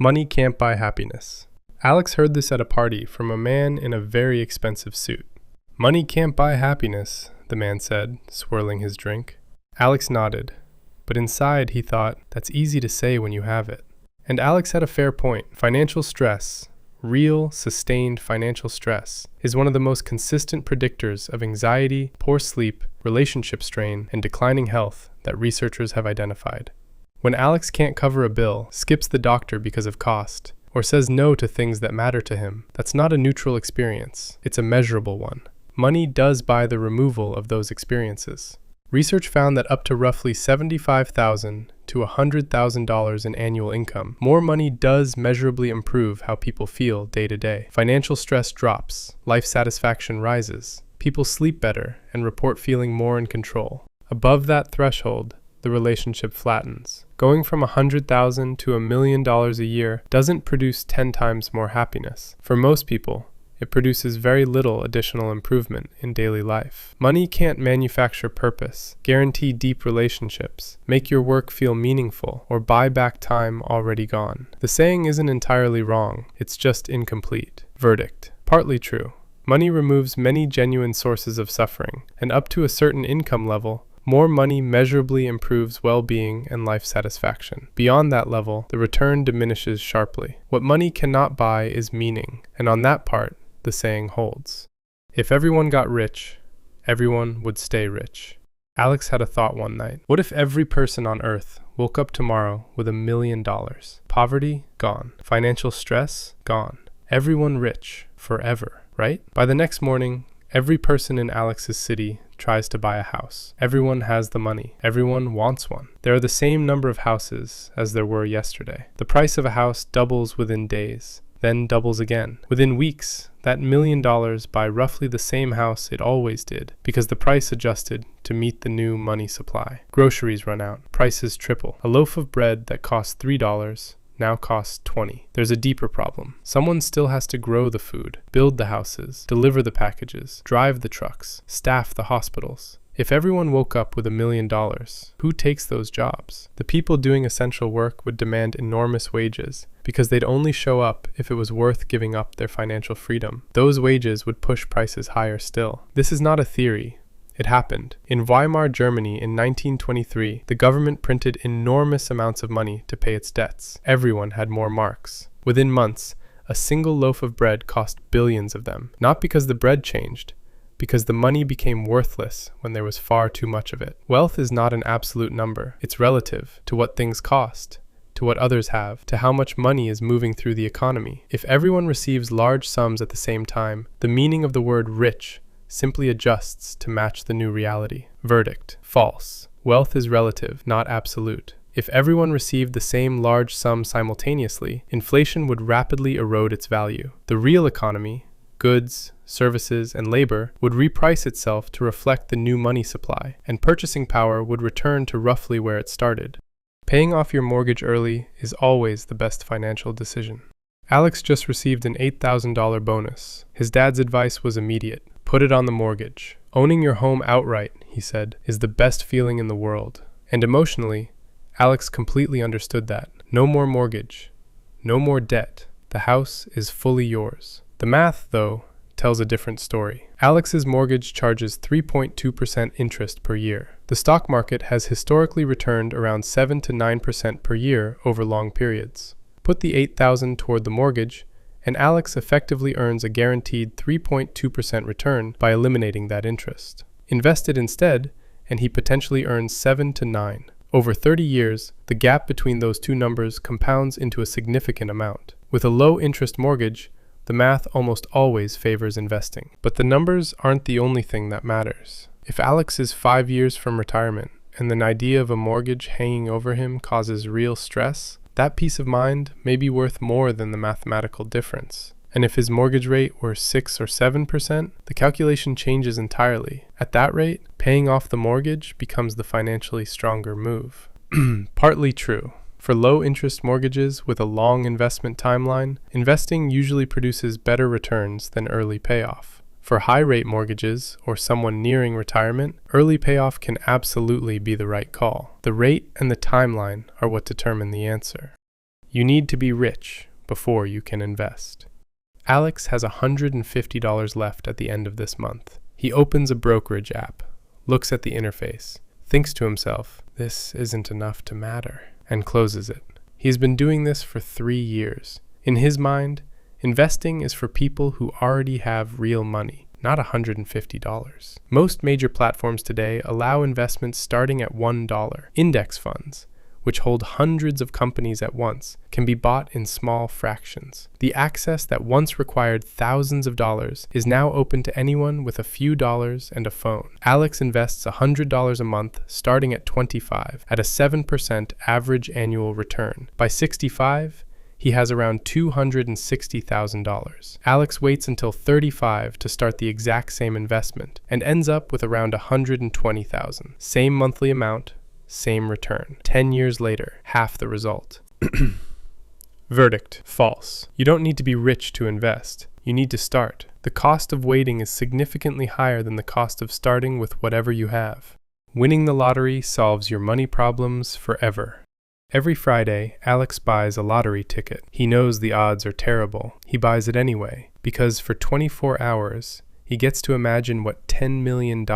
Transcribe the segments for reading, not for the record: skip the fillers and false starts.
Money can't buy happiness. Alex heard this at a party from a man in a very expensive suit. Money can't buy happiness, the man said, swirling his drink. Alex nodded, but inside he thought, that's easy to say when you have it. And Alex had a fair point. Financial stress, real, sustained financial stress, is one of the most consistent predictors of anxiety, poor sleep, relationship strain, and declining health that researchers have identified. When Alex can't cover a bill, skips the doctor because of cost, or says no to things that matter to him, that's not a neutral experience, it's a measurable one. Money does buy the removal of those experiences. Research found that up to roughly $75,000 to $100,000 in annual income, more money does measurably improve how people feel day to day. Financial stress drops, life satisfaction rises, people sleep better and report feeling more in control. Above that threshold, the relationship flattens. Going from $100,000 to $1 million a year doesn't produce 10 times more happiness. For most people, it produces very little additional improvement in daily life. Money can't manufacture purpose, guarantee deep relationships, make your work feel meaningful, or buy back time already gone. The saying isn't entirely wrong, it's just incomplete. Verdict: partly true. Money removes many genuine sources of suffering, and up to a certain income level, more money measurably improves well-being and life satisfaction. Beyond that level, the return diminishes sharply. What money cannot buy is meaning, and on that part, the saying holds. If everyone got rich, everyone would stay rich. Alex had a thought one night. What if every person on Earth woke up tomorrow with $1 million? Poverty? Gone. Financial stress? Gone. Everyone rich, forever, right? By the next morning, every person in Alex's city tries to buy a house. Everyone has the money. Everyone wants one. There are the same number of houses as there were yesterday. The price of a house doubles within days, then doubles again. Within weeks, that $1 million buy roughly the same house it always did, because the price adjusted to meet the new money supply. Groceries run out. Prices triple. A loaf of bread that costs $3 now costs $20. There's a deeper problem. Someone still has to grow the food, build the houses, deliver the packages, drive the trucks, staff the hospitals. If everyone woke up with $1 million, who takes those jobs? The people doing essential work would demand enormous wages, because they'd only show up if it was worth giving up their financial freedom. Those wages would push prices higher still. This is not a theory. It happened. In Weimar, Germany in 1923, the government printed enormous amounts of money to pay its debts. Everyone had more marks. Within months, a single loaf of bread cost billions of them. Not because the bread changed, because the money became worthless when there was far too much of it. Wealth is not an absolute number. It's relative to what things cost, to what others have, to how much money is moving through the economy. If everyone receives large sums at the same time, the meaning of the word rich simply adjusts to match the new reality. Verdict: false. Wealth is relative, not absolute. If everyone received the same large sum simultaneously, inflation would rapidly erode its value. The real economy, goods, services, and labor, would reprice itself to reflect the new money supply, and purchasing power would return to roughly where it started. Paying off your mortgage early is always the best financial decision. Alex just received an $8,000 bonus. His dad's advice was immediate. Put it on the mortgage. Owning your home outright, he said, is the best feeling in the world. And emotionally, Alex completely understood that. No more mortgage. No more debt. The house is fully yours. The math, though, tells a different story. Alex's mortgage charges 3.2% interest per year. The stock market has historically returned around 7 to 9% per year over long periods. Put the $8,000 toward the mortgage, and Alex effectively earns a guaranteed 3.2% return by eliminating that interest. Invest it instead, and he potentially earns 7 to 9. Over 30 years, the gap between those two numbers compounds into a significant amount. With a low-interest mortgage, the math almost always favors investing. But the numbers aren't the only thing that matters. If Alex is 5 years from retirement, and the idea of a mortgage hanging over him causes real stress, that peace of mind may be worth more than the mathematical difference. And if his mortgage rate were 6 or 7%, the calculation changes entirely. At that rate, paying off the mortgage becomes the financially stronger move. Partly true. For low-interest mortgages with a long investment timeline, investing usually produces better returns than early payoff. For high-rate mortgages, or someone nearing retirement, early payoff can absolutely be the right call. The rate and the timeline are what determine the answer. You need to be rich before you can invest. Alex has $150 left at the end of this month. He opens a brokerage app, looks at the interface, thinks to himself, "This isn't enough to matter," and closes it. He's been doing this for 3 years. In his mind, investing is for people who already have real money, not $150. Most major platforms today allow investments starting at $1. Index funds, which hold hundreds of companies at once, can be bought in small fractions. The access that once required thousands of dollars is now open to anyone with a few dollars and a phone. Alex invests $100 a month, starting at $25, at a 7% average annual return. By 65, he has around $260,000. Alex waits until 35 to start the exact same investment, and ends up with around $120,000. Same monthly amount, same return. 10 years later, half the result. Verdict: false. You don't need to be rich to invest. You need to start. The cost of waiting is significantly higher than the cost of starting with whatever you have. Winning the lottery solves your money problems forever. Every Friday, Alex buys a lottery ticket. He knows the odds are terrible. He buys it anyway, because for 24 hours, he gets to imagine what $10 million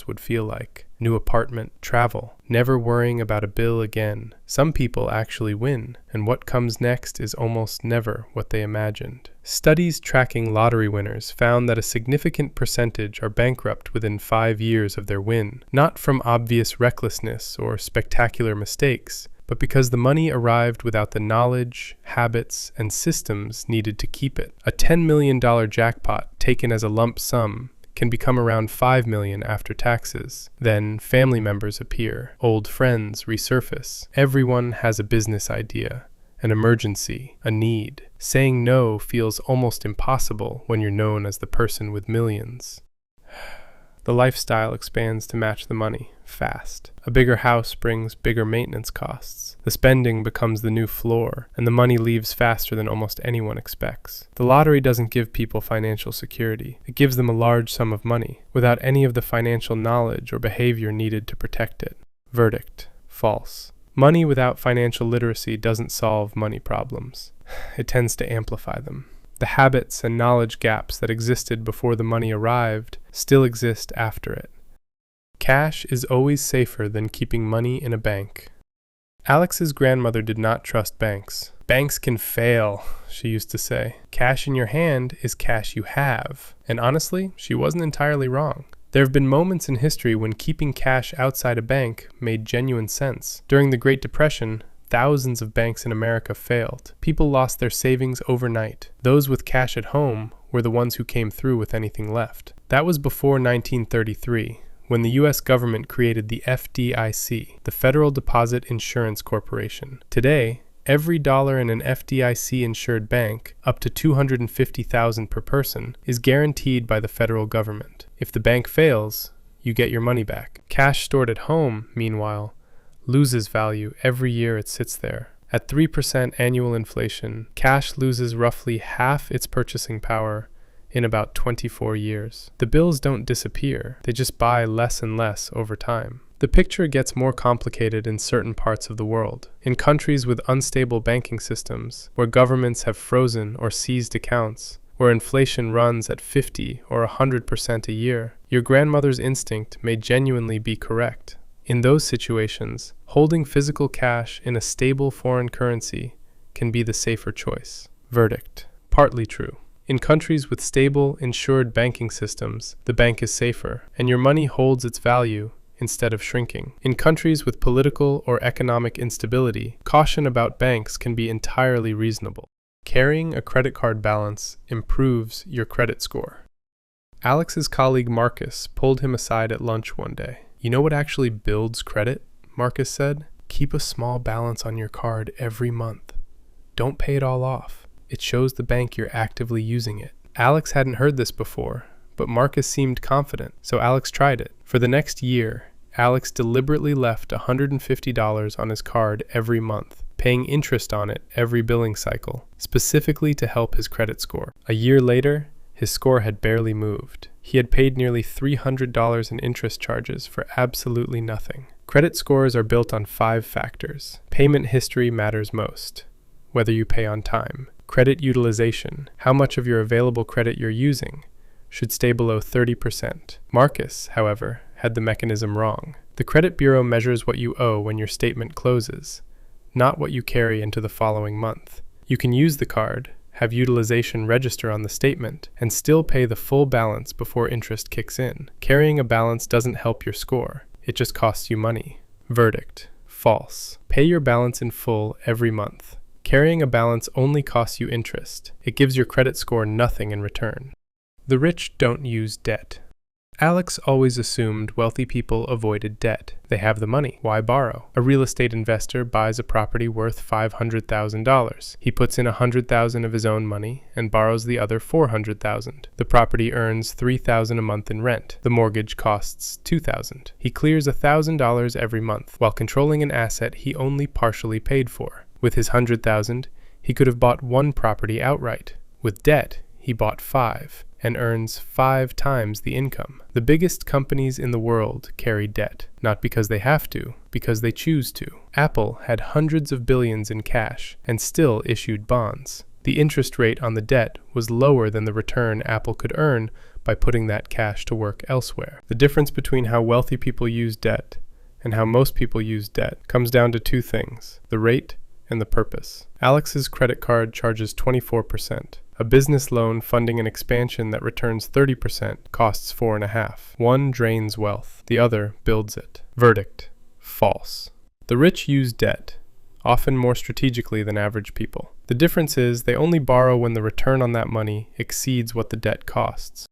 would feel like. New apartment, travel, never worrying about a bill again. Some people actually win, and what comes next is almost never what they imagined. Studies tracking lottery winners found that a significant percentage are bankrupt within 5 years of their win, not from obvious recklessness or spectacular mistakes, but because the money arrived without the knowledge, habits, and systems needed to keep it. A $10 million jackpot taken as a lump sum can become around $5 million after taxes. Then family members appear, old friends resurface. Everyone has a business idea, an emergency, a need. Saying no feels almost impossible when you're known as the person with millions. The lifestyle expands to match the money, fast. A bigger house brings bigger maintenance costs. The spending becomes the new floor, and the money leaves faster than almost anyone expects. The lottery doesn't give people financial security. It gives them a large sum of money, without any of the financial knowledge or behavior needed to protect it. Verdict: false. Money without financial literacy doesn't solve money problems. It tends to amplify them. The habits and knowledge gaps that existed before the money arrived still exist after it. Cash is always safer than keeping money in a bank. Alex's grandmother did not trust banks. "Banks can fail," she used to say. "Cash in your hand is cash you have." And honestly, she wasn't entirely wrong. There have been moments in history when keeping cash outside a bank made genuine sense. During the Great Depression, thousands of banks in America failed. People lost their savings overnight. Those with cash at home were the ones who came through with anything left. That was before 1933, when the U.S. government created the FDIC, the Federal Deposit Insurance Corporation. Today, every dollar in an FDIC-insured bank, up to $250,000 per person, is guaranteed by the federal government. If the bank fails, you get your money back. Cash stored at home, meanwhile, loses value every year it sits there. At 3% annual inflation, cash loses roughly half its purchasing power in about 24 years. The bills don't disappear, they just buy less and less over time. The picture gets more complicated in certain parts of the world. In countries with unstable banking systems, where governments have frozen or seized accounts, where inflation runs at 50 or 100% a year, your grandmother's instinct may genuinely be correct. In those situations, holding physical cash in a stable foreign currency can be the safer choice. Verdict: partly true. In countries with stable, insured banking systems, the bank is safer, and your money holds its value instead of shrinking. In countries with political or economic instability, caution about banks can be entirely reasonable. Carrying a credit card balance improves your credit score. Alex's colleague Marcus pulled him aside at lunch one day. "You know what actually builds credit?" Marcus said. "Keep a small balance on your card every month. Don't pay it all off. It shows the bank you're actively using it." Alex hadn't heard this before, but Marcus seemed confident, so Alex tried it. For the next year, Alex deliberately left $150 on his card every month, paying interest on it every billing cycle, specifically to help his credit score. A year later, his score had barely moved. He had paid nearly $300 in interest charges for absolutely nothing. Credit scores are built on 5 factors. Payment history matters most. whether you pay on time. Credit utilization, how much of your available credit you're using, should stay below 30%. Marcus, however, had the mechanism wrong. The credit bureau measures what you owe when your statement closes, not what you carry into the following month. You can use the card, have utilization register on the statement, and still pay the full balance before interest kicks in. Carrying a balance doesn't help your score. It just costs you money. Verdict: false. Pay your balance in full every month. Carrying a balance only costs you interest. It gives your credit score nothing in return. The rich don't use debt. Alex always assumed wealthy people avoided debt. They have the money. Why borrow? A real estate investor buys a property worth $500,000. He puts in $100,000 of his own money and borrows the other $400,000. The property earns $3,000 a month in rent. The mortgage costs $2,000. He clears $1,000 every month while controlling an asset he only partially paid for. With his $100,000, he could have bought one property outright. With debt, he bought 5 and earns 5 times the income. The biggest companies in the world carry debt, not because they have to, because they choose to. Apple had hundreds of billions in cash and still issued bonds. The interest rate on the debt was lower than the return Apple could earn by putting that cash to work elsewhere. The difference between how wealthy people use debt and how most people use debt comes down to 2 things: the rate and the purpose. Alex's credit card charges 24%. A business loan funding an expansion that returns 30% costs 4.5%. One drains wealth, the other builds it. Verdict: false. The rich use debt, often more strategically than average people. The difference is they only borrow when the return on that money exceeds what the debt costs.